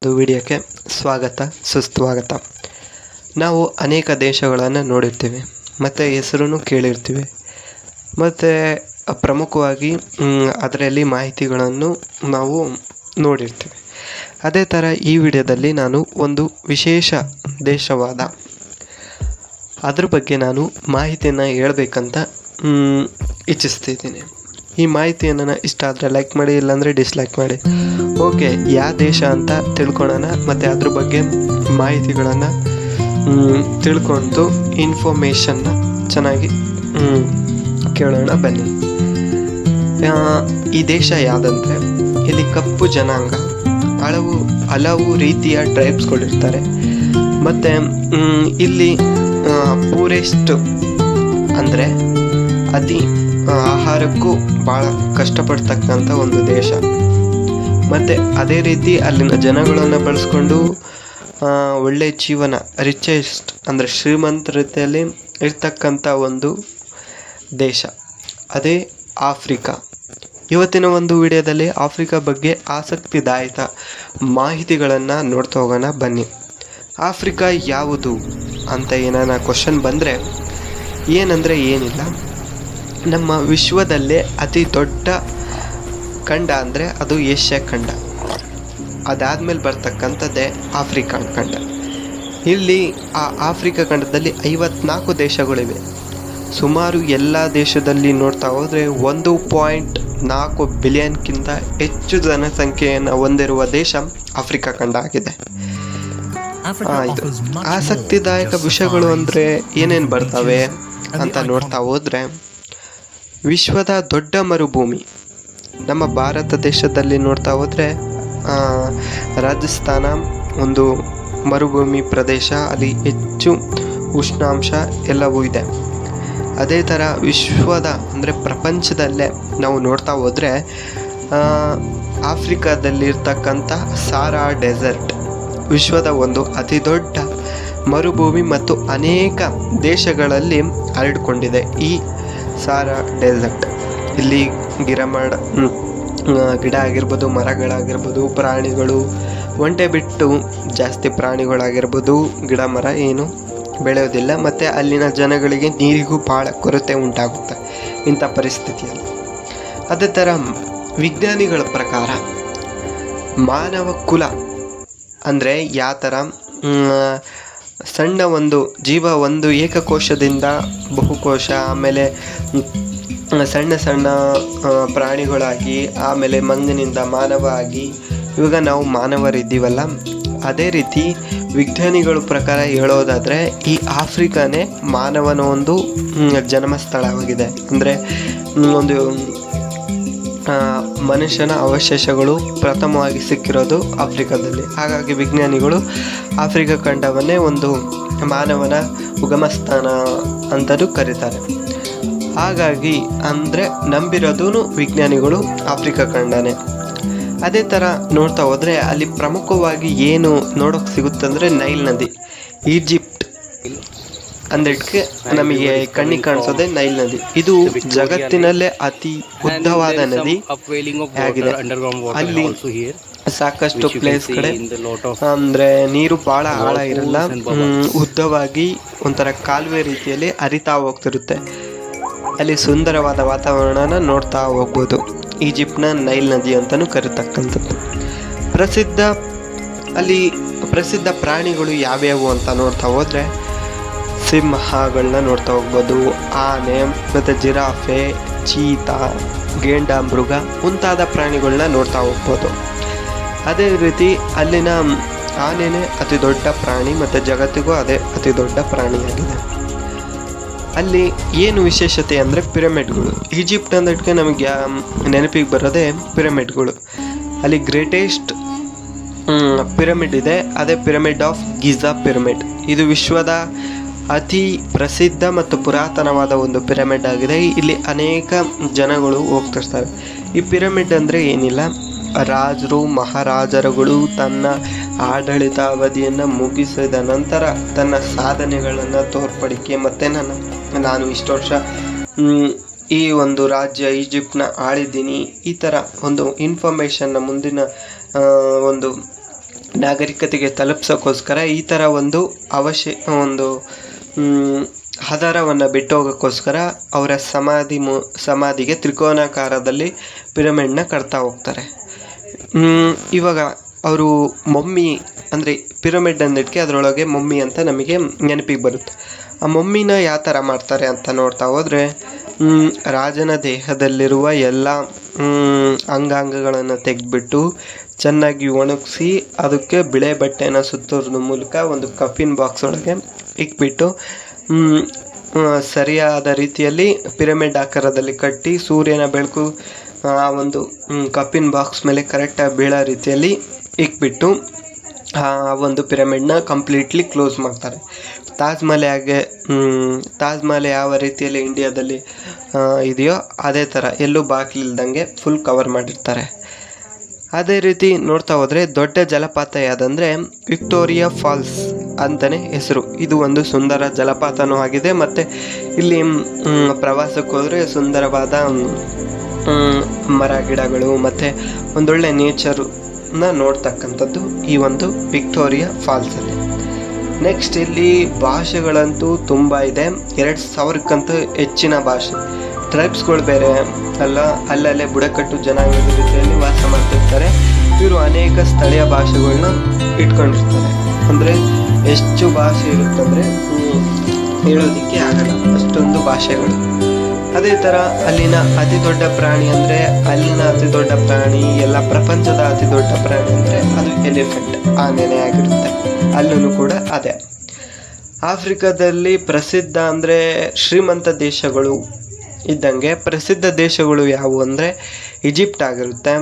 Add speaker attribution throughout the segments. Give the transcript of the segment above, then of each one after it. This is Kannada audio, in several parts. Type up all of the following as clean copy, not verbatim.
Speaker 1: ಒಂದು ವಿಡಿಯೋಕ್ಕೆ ಸ್ವಾಗತ ಸುಸ್ವಾಗತ. ನಾವು ಅನೇಕ ದೇಶಗಳನ್ನು ನೋಡಿರ್ತೀವಿ ಮತ್ತು ಹೆಸರನ್ನು ಕೇಳಿರ್ತೀವಿ ಮತ್ತು ಪ್ರಮುಖವಾಗಿ ಅದರಲ್ಲಿ ಮಾಹಿತಿಗಳನ್ನು ನಾವು ನೋಡಿರ್ತೀವಿ. ಅದೇ ಥರ ಈ ವಿಡಿಯೋದಲ್ಲಿ ನಾನು ಒಂದು ವಿಶೇಷ ದೇಶವಾದ ಅದ್ರ ಬಗ್ಗೆ ನಾನು ಮಾಹಿತಿಯನ್ನು ಹೇಳಬೇಕಂತ ಇಚ್ಛಿಸ್ತಿದ್ದೀನಿ. ಈ ಮಾಹಿತಿಯನ್ನು ಇಷ್ಟ ಆದರೆ ಲೈಕ್ ಮಾಡಿ, ಇಲ್ಲಾಂದರೆ ಡಿಸ್ಲೈಕ್ ಮಾಡಿ. ಓಕೆ, ಯಾವ ದೇಶ ಅಂತ ತಿಳ್ಕೊಳ್ಳೋಣ ಮತ್ತು ಅದ್ರ ಬಗ್ಗೆ ಮಾಹಿತಿಗಳನ್ನು ತಿಳ್ಕೊಂಡು ಇನ್ಫಾರ್ಮೇಷನ್ನ ಚೆನ್ನಾಗಿ ಕೇಳೋಣ ಬನ್ನಿ. ಈ ದೇಶ ಯಾವುದಂದರೆ, ಇಲ್ಲಿ ಕಪ್ಪು ಜನಾಂಗ, ಹಲವು ರೀತಿಯ ಟ್ರೈಬ್ಸ್ಗಳಿರ್ತಾರೆ ಮತ್ತು ಇಲ್ಲಿ ಪೂರೆಸ್ಟ್ ಅಂದರೆ ಅತಿ ಆಹಾರಕ್ಕೂ ಭಾಳ ಕಷ್ಟಪಡ್ತಕ್ಕಂಥ ಒಂದು ದೇಶ. ಮತ್ತು ಅದೇ ರೀತಿ ಅಲ್ಲಿನ ಜನಗಳನ್ನು ಬಳಸ್ಕೊಂಡು ಒಳ್ಳೆಯ ಜೀವನ, ರಿಚೆಸ್ಟ್ ಅಂದರೆ ಶ್ರೀಮಂತತೆಯಲ್ಲಿ ಇರ್ತಕ್ಕಂಥ ಒಂದು ದೇಶ, ಅದೇ ಆಫ್ರಿಕಾ. ಇವತ್ತಿನ ಒಂದು ವಿಡಿಯೋದಲ್ಲಿ ಆಫ್ರಿಕಾ ಬಗ್ಗೆ ಆಸಕ್ತಿದಾಯಕ ಮಾಹಿತಿಗಳನ್ನು ನೋಡ್ತಾ ಹೋಗೋಣ ಬನ್ನಿ. ಆಫ್ರಿಕಾ ಯಾವುದು ಅಂತ ಏನಾನ ಕ್ವಶನ್ ಬಂದರೆ ಏನಂದರೆ ಏನಿಲ್ಲ, ನಮ್ಮ ವಿಶ್ವದಲ್ಲೇ ಅತಿ ದೊಡ್ಡ ಖಂಡ ಅಂದರೆ ಅದು ಏಷ್ಯಾ ಖಂಡ. ಅದಾದಮೇಲೆ ಬರ್ತಕ್ಕಂಥದ್ದೇ ಆಫ್ರಿಕಾ ಖಂಡ. ಇಲ್ಲಿ ಆ ಆಫ್ರಿಕಾ ಖಂಡದಲ್ಲಿ 54 ದೇಶಗಳಿವೆ. ಸುಮಾರು ಎಲ್ಲ ದೇಶದಲ್ಲಿ ನೋಡ್ತಾ ಹೋದರೆ 1.4 ಬಿಲಿಯನ್ಗಿಂತ ಹೆಚ್ಚು ಜನಸಂಖ್ಯೆಯನ್ನು ಹೊಂದಿರುವ ದೇಶ ಆಫ್ರಿಕಾ ಖಂಡ ಆಗಿದೆ. ಇದು ಆಸಕ್ತಿದಾಯಕ ವಿಷಯಗಳು ಅಂದರೆ ಏನೇನು ಬರ್ತವೆ ಅಂತ ನೋಡ್ತಾ ಹೋದರೆ, ವಿಶ್ವದ ದೊಡ್ಡ ಮರುಭೂಮಿ ನಮ್ಮ ಭಾರತ ದೇಶದಲ್ಲಿ ನೋಡ್ತಾ ಹೋದರೆ ರಾಜಸ್ಥಾನ ಒಂದು ಮರುಭೂಮಿ ಪ್ರದೇಶ, ಅಲ್ಲಿ ಹೆಚ್ಚು ಉಷ್ಣಾಂಶ ಎಲ್ಲವೂ ಇದೆ. ಅದೇ ಥರ ವಿಶ್ವದ ಅಂದರೆ ಪ್ರಪಂಚದಲ್ಲೇ ನಾವು ನೋಡ್ತಾ ಹೋದರೆ ಆಫ್ರಿಕಾದಲ್ಲಿರ್ತಕ್ಕಂಥ ಸಾರಾ ಡೆಸರ್ಟ್ ವಿಶ್ವದ ಒಂದು ಅತಿ ದೊಡ್ಡ ಮರುಭೂಮಿ ಮತ್ತು ಅನೇಕ ದೇಶಗಳಲ್ಲಿ ಹರಡಿಕೊಂಡಿದೆ ಈ ಸಾರಾ ಡೆಸರ್ಟ್. ಇಲ್ಲಿ ಗಿಡ ಆಗಿರ್ಬೋದು, ಮರಗಳಾಗಿರ್ಬೋದು, ಪ್ರಾಣಿಗಳು ಒಂಟೆ ಬಿಟ್ಟು ಜಾಸ್ತಿ ಪ್ರಾಣಿಗಳಾಗಿರ್ಬೋದು, ಗಿಡ ಮರ ಏನು ಬೆಳೆಯೋದಿಲ್ಲ. ಮತ್ತು ಅಲ್ಲಿನ ಜನಗಳಿಗೆ ನೀರಿಗೂ ಭಾಳ ಕೊರತೆ ಉಂಟಾಗುತ್ತೆ ಇಂಥ ಪರಿಸ್ಥಿತಿಯಲ್ಲಿ. ಅದೇ ಥರ ವಿಜ್ಞಾನಿಗಳ ಪ್ರಕಾರ ಮಾನವ ಕುಲ ಅಂದರೆ ಯಾವ ಥರ ಸಣ್ಣ ಒಂದು ಜೀವ ಒಂದು ಏಕಕೋಶದಿಂದ ಬಹುಕೋಶ, ಆಮೇಲೆ ಸಣ್ಣ ಸಣ್ಣ ಪ್ರಾಣಿಗಳಾಗಿ, ಆಮೇಲೆ ಮಂಗನಿಂದ ಮಾನವ ಆಗಿ ಇವಾಗ ನಾವು ಮಾನವರಿದ್ದೀವಲ್ಲ, ಅದೇ ರೀತಿ ವಿಜ್ಞಾನಿಗಳ ಪ್ರಕಾರ ಹೇಳೋದಾದರೆ ಈ ಆಫ್ರಿಕಾನೇ ಮಾನವನ ಒಂದು ಜನ್ಮ ಸ್ಥಳವಾಗಿದೆ. ಅಂದರೆ ಒಂದು ಮನುಷ್ಯನ ಅವಶೇಷಗಳು ಪ್ರಥಮವಾಗಿ ಸಿಕ್ಕಿರೋದು ಆಫ್ರಿಕಾದಲ್ಲಿ. ಹಾಗಾಗಿ ವಿಜ್ಞಾನಿಗಳು ಆಫ್ರಿಕಾ ಖಂಡವನ್ನೇ ಒಂದು ಮಾನವನ ಉಗಮ ಸ್ಥಾನ ಅಂತಲೂ ಕರೀತಾರೆ. ಹಾಗಾಗಿ ಅಂದರೆ ನಂಬಿರೋದು ವಿಜ್ಞಾನಿಗಳು ಆಫ್ರಿಕಾ ಖಂಡನೇ. ಅದೇ ಥರ ನೋಡ್ತಾ ಹೋದರೆ ಅಲ್ಲಿ ಪ್ರಮುಖವಾಗಿ ಏನು ನೋಡೋಕ್ಕೆ ಸಿಗುತ್ತಂದರೆ ನೈಲ್ ನದಿ. ಈಜಿಪ್ಟ್ ಅಂದಕ್ಕೆ ನಮಗೆ ಕಣ್ಣಿಗೆ ಕಾಣಿಸೋದೆ ನೈಲ್ ನದಿ. ಇದು ಜಗತ್ತಿನಲ್ಲೇ ಅತಿ ಉದ್ದವಾದ ನದಿ ಆಗಿದೆ. ಅಲ್ಲಿ ಸಾಕಷ್ಟು ಪ್ಲೇಸ್ ಕಡೆ ಅಂದರೆ ನೀರು ಭಾಳ ಆಳ ಇರಲ್ಲ, ಉದ್ದವಾಗಿ ಒಂಥರ ಕಾಲುವೆ ರೀತಿಯಲ್ಲಿ ಹರಿತಾ ಹೋಗ್ತಿರುತ್ತೆ. ಅಲ್ಲಿ ಸುಂದರವಾದ ವಾತಾವರಣನ ನೋಡ್ತಾ ಹೋಗ್ಬೋದು. ಈಜಿಪ್ಟ್ನ ನೈಲ್ ನದಿ ಅಂತಲೂ ಕರೀತಕ್ಕಂಥದ್ದು. ಅಲ್ಲಿ ಪ್ರಸಿದ್ಧ ಪ್ರಾಣಿಗಳು ಯಾವ್ಯಾವು ಅಂತ ನೋಡ್ತಾ ಹೋದರೆ ಸಿಂಹಗಳನ್ನ ನೋಡ್ತಾ ಹೋಗ್ಬೋದು, ಆನೆ ಮತ್ತು ಜಿರಾಫೆ, ಚೀತಾ, ಗೇಂಡಾಮೃಗ ಮುಂತಾದ ಪ್ರಾಣಿಗಳನ್ನ ನೋಡ್ತಾ ಹೋಗ್ಬೋದು. ಅದೇ ರೀತಿ ಅಲ್ಲಿನ ಆನೆನೇ ಅತಿ ದೊಡ್ಡ ಪ್ರಾಣಿ ಮತ್ತು ಜಗತ್ತಿಗೂ ಅದೇ ಅತಿ ದೊಡ್ಡ ಪ್ರಾಣಿಯಾಗಿದೆ. ಅಲ್ಲಿ ಏನು ವಿಶೇಷತೆ ಅಂದರೆ ಪಿರಮಿಡ್ಗಳು. ಈಜಿಪ್ಟ್ ಅಂದಕ್ಕೆ ನಮಗೆ ನೆನಪಿಗೆ ಬರೋದೇ ಪಿರಮಿಡ್ಗಳು. ಅಲ್ಲಿ ಗ್ರೇಟೆಸ್ಟ್ ಪಿರಮಿಡ್ ಇದೆ, ಅದೇ ಪಿರಮಿಡ್ ಆಫ್ ಗಿಜಾ ಪಿರಮಿಡ್. ಇದು ವಿಶ್ವದ ಅತಿ ಪ್ರಸಿದ್ಧ ಮತ್ತು ಪುರಾತನವಾದ ಒಂದು ಪಿರಮಿಡ್ ಆಗಿದೆ. ಇಲ್ಲಿ ಅನೇಕ ಜನಗಳು ಹೋಗ್ತಿರ್ತಾರೆ. ಈ ಪಿರಮಿಡ್ ಅಂದರೆ ಏನಿಲ್ಲ, ರಾಜರು ಮಹಾರಾಜರುಗಳು ತನ್ನ ಆಡಳಿತಾವಧಿಯನ್ನು ಮುಗಿಸಿದ ನಂತರ ತನ್ನ ಸಾಧನೆಗಳನ್ನು ತೋರ್ಪಡಿಕೆ ಮತ್ತು ನಾನು ಇಷ್ಟು ವರ್ಷ ಈ ಒಂದು ರಾಜ್ಯ ಈಜಿಪ್ಟ್ನ ಆಳಿದ್ದೀನಿ, ಈ ಥರ ಒಂದು ಇನ್ಫಾರ್ಮೇಷನ್ನ ಮುಂದಿನ ಒಂದು ನಾಗರಿಕತೆಗೆ ತಲುಪಿಸೋಕ್ಕೋಸ್ಕರ ಈ ಥರ ಒಂದು ಆಧಾರವನ್ನು ಬಿಟ್ಟು ಹೋಗೋಕ್ಕೋಸ್ಕರ ಅವರ ಸಮಾಧಿಗೆ ತ್ರಿಕೋನಾಕಾರದಲ್ಲಿ ಪಿರಮಿಡ್ನ ಕಟ್ತಾ ಹೋಗ್ತಾರೆ. ಇವಾಗ ಅವರು ಮೊಮ್ಮಿ ಅಂದರೆ ಪಿರಮಿಡ್ ಅಂದಿದ್ದಕ್ಕೆ ಅದರೊಳಗೆ ಮೊಮ್ಮಿ ಅಂತ ನಮಗೆ ನೆನಪಿಗೆ ಬರುತ್ತೆ. ಆ ಮೊಮ್ಮಿನ ಯಾವ ಥರ ಮಾಡ್ತಾರೆ ಅಂತ ನೋಡ್ತಾ ಹೋದರೆ, ರಾಜನ ದೇಹದಲ್ಲಿರುವ ಎಲ್ಲ ಅಂಗಾಂಗಗಳನ್ನು ತೆಗೆದುಬಿಟ್ಟು ಚೆನ್ನಾಗಿ ಒಣಗಿಸಿ ಅದಕ್ಕೆ ಬಿಳೆ ಬಟ್ಟೆನ ಸುತ್ತೋದ್ರ ಮೂಲಕ ಒಂದು ಕಫಿನ್ ಬಾಕ್ಸ್ ಒಳಗೆ ಇಕ್ಬಿಟ್ಟು ಸರಿಯಾದ ರೀತಿಯಲ್ಲಿ ಪಿರಮಿಡ್ ಆಕಾರದಲ್ಲಿ ಕಟ್ಟಿ ಸೂರ್ಯನ ಬೆಳಕು ಆ ಒಂದು ಕಫಿನ್ ಬಾಕ್ಸ್ ಮೇಲೆ ಕರೆಕ್ಟಾಗಿ ಬೀಳೋ ರೀತಿಯಲ್ಲಿ ಇಕ್ಬಿಟ್ಟು ಆ ಒಂದು ಪಿರಮಿಡ್ನ ಕಂಪ್ಲೀಟ್ಲಿ ಕ್ಲೋಸ್ ಮಾಡ್ತಾರೆ. ತಾಜ್ ಮಹಲ್ ಯಾವ ರೀತಿಯಲ್ಲಿ ಇಂಡಿಯಾದಲ್ಲಿ ಇದೆಯೋ ಅದೇ ಥರ ಎಲ್ಲೂ ಬಾಗಿಲಿಲ್ದಂಗೆ ಫುಲ್ ಕವರ್ ಮಾಡಿರ್ತಾರೆ. ಅದೇ ರೀತಿ ನೋಡ್ತಾ ಹೋದರೆ ದೊಡ್ಡ ಜಲಪಾತ ಯಾವುದಂದರೆ ವಿಕ್ಟೋರಿಯಾ ಫಾಲ್ಸ್ ಅಂತಲೇ ಹೆಸರು. ಇದು ಒಂದು ಸುಂದರ ಜಲಪಾತನೂ ಆಗಿದೆ ಮತ್ತು ಇಲ್ಲಿ ಪ್ರವಾಸಕ್ಕೆ ಹೋದರೆ ಸುಂದರವಾದ ಮರ ಗಿಡಗಳು ಮತ್ತು ಒಂದೊಳ್ಳೆ ನೇಚರನ್ನ ನೋಡ್ತಕ್ಕಂಥದ್ದು ಈ ಒಂದು ವಿಕ್ಟೋರಿಯಾ ಫಾಲ್ಸಲ್ಲಿ. ನೆಕ್ಸ್ಟ್ ಇಲ್ಲಿ ಭಾಷೆಗಳಂತೂ ತುಂಬ ಇದೆ. 2000ಕ್ಕಿಂತ ಹೆಚ್ಚಿನ ಭಾಷೆ. ಟ್ರೈಬ್ಸ್ಗಳು ಬೇರೆ ಅಲ್ಲಲ್ಲೇ ಬುಡಕಟ್ಟು ಜನಾಂಗದ ರೀತಿಯಲ್ಲಿ ವಾಸ ಮಾಡ್ತಿರ್ತಾರೆ. ಇವರು ಅನೇಕ ಸ್ಥಳೀಯ ಭಾಷೆಗಳನ್ನ ಇಟ್ಕೊಂಡಿರ್ತಾರೆ. ಅಂದರೆ ಎಷ್ಟು ಭಾಷೆ ಇರುತ್ತಂದರೆ ಹೇಳೋದಕ್ಕೆ ಆಗಲ್ಲ, ಅಷ್ಟೊಂದು ಭಾಷೆಗಳು. ಅದೇ ಥರ ಅಲ್ಲಿನ ಅತಿ ದೊಡ್ಡ ಪ್ರಾಣಿ ಅಂದರೆ ಎಲ್ಲ ಪ್ರಪಂಚದ ಅತಿ ದೊಡ್ಡ ಪ್ರಾಣಿ ಅಂದರೆ ಅದು ಎಲಿಫೆಂಟ್, ಆನೆನೇ ಆಗಿರುತ್ತೆ. ಅಲ್ಲೂ ಕೂಡ ಅದೇ. ಆಫ್ರಿಕಾದಲ್ಲಿ ಪ್ರಸಿದ್ಧ ಅಂದರೆ ಶ್ರೀಮಂತ ದೇಶಗಳು ಇದ್ದಂಗೆ ಪ್ರಸಿದ್ಧ ದೇಶಗಳು ಯಾವುವು ಅಂದರೆ ಈಜಿಪ್ಟ್ ಆಗಿರುತ್ತೆ,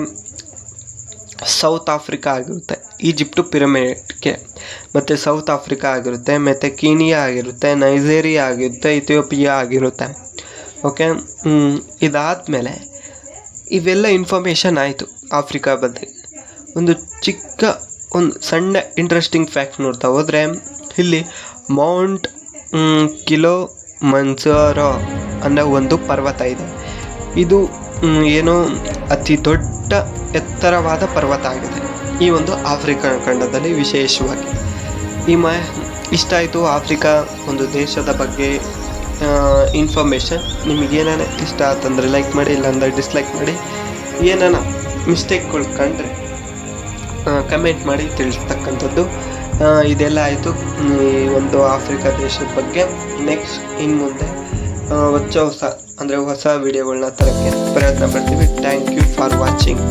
Speaker 1: ಸೌತ್ ಆಫ್ರಿಕಾ ಆಗಿರುತ್ತೆ. ಈಜಿಪ್ಟು ಪಿರಮಿಡ್ಗೆ, ಮತ್ತು ಸೌತ್ ಆಫ್ರಿಕಾ ಆಗಿರುತ್ತೆ, ಮತ್ತು ಕೀನಿಯಾ ಆಗಿರುತ್ತೆ, ನೈಜೀರಿಯಾ ಆಗಿರುತ್ತೆ, ಇಥಿಯೋಪಿಯಾ ಆಗಿರುತ್ತೆ. ಓಕೆ, ಇದಾದಮೇಲೆ ಇವೆಲ್ಲ ಇನ್ಫಾರ್ಮೇಷನ್ ಆಯಿತು ಆಫ್ರಿಕಾ ಬಗ್ಗೆ. ಒಂದು ಸಣ್ಣ ಇಂಟ್ರೆಸ್ಟಿಂಗ್ ಫ್ಯಾಕ್ಟ್ ನೋಡ್ತಾ ಹೋದರೆ, ಇಲ್ಲಿ ಮೌಂಟ್ ಕಿಲಿಮಂಜಾರೋ ಅನ್ನೋ ಒಂದು ಪರ್ವತ ಇದೆ. ಇದು ಏನೋ ಅತಿ ದೊಡ್ಡ ಎತ್ತರವಾದ ಪರ್ವತ ಆಗಿದೆ ಈ ಒಂದು ಆಫ್ರಿಕಾ ಖಂಡದಲ್ಲಿ ವಿಶೇಷವಾಗಿ. ಇಷ್ಟ ಆಯಿತು ಆಫ್ರಿಕಾ ಒಂದು ದೇಶದ ಬಗ್ಗೆ ಇನ್ಫಾರ್ಮೇಷನ್. ನಿಮಗೇನಾನ ಇಷ್ಟ ಆತಂದರೆ ಲೈಕ್ ಮಾಡಿ, ಇಲ್ಲಾಂದರೆ ಡಿಸ್ಲೈಕ್ ಮಾಡಿ. ಏನಾನ ಮಿಸ್ಟೇಕ್ಗಳು ಕಂಡ್ರೆ ಕಮೆಂಟ್ ಮಾಡಿ ತಿಳಿಸ್ತಕ್ಕಂಥದ್ದು. ಇದೆಲ್ಲ ಆಯಿತು ಒಂದು ಆಫ್ರಿಕಾ ದೇಶದ ಬಗ್ಗೆ. ನೆಕ್ಸ್ಟ್ ಇನ್ನು ಮುಂದೆ ಹೊಸ ವಿಡಿಯೋಗಳನ್ನ ತರೋಕ್ಕೆ ಪ್ರಯತ್ನ ಪಡ್ತೀವಿ. Thank you for watching.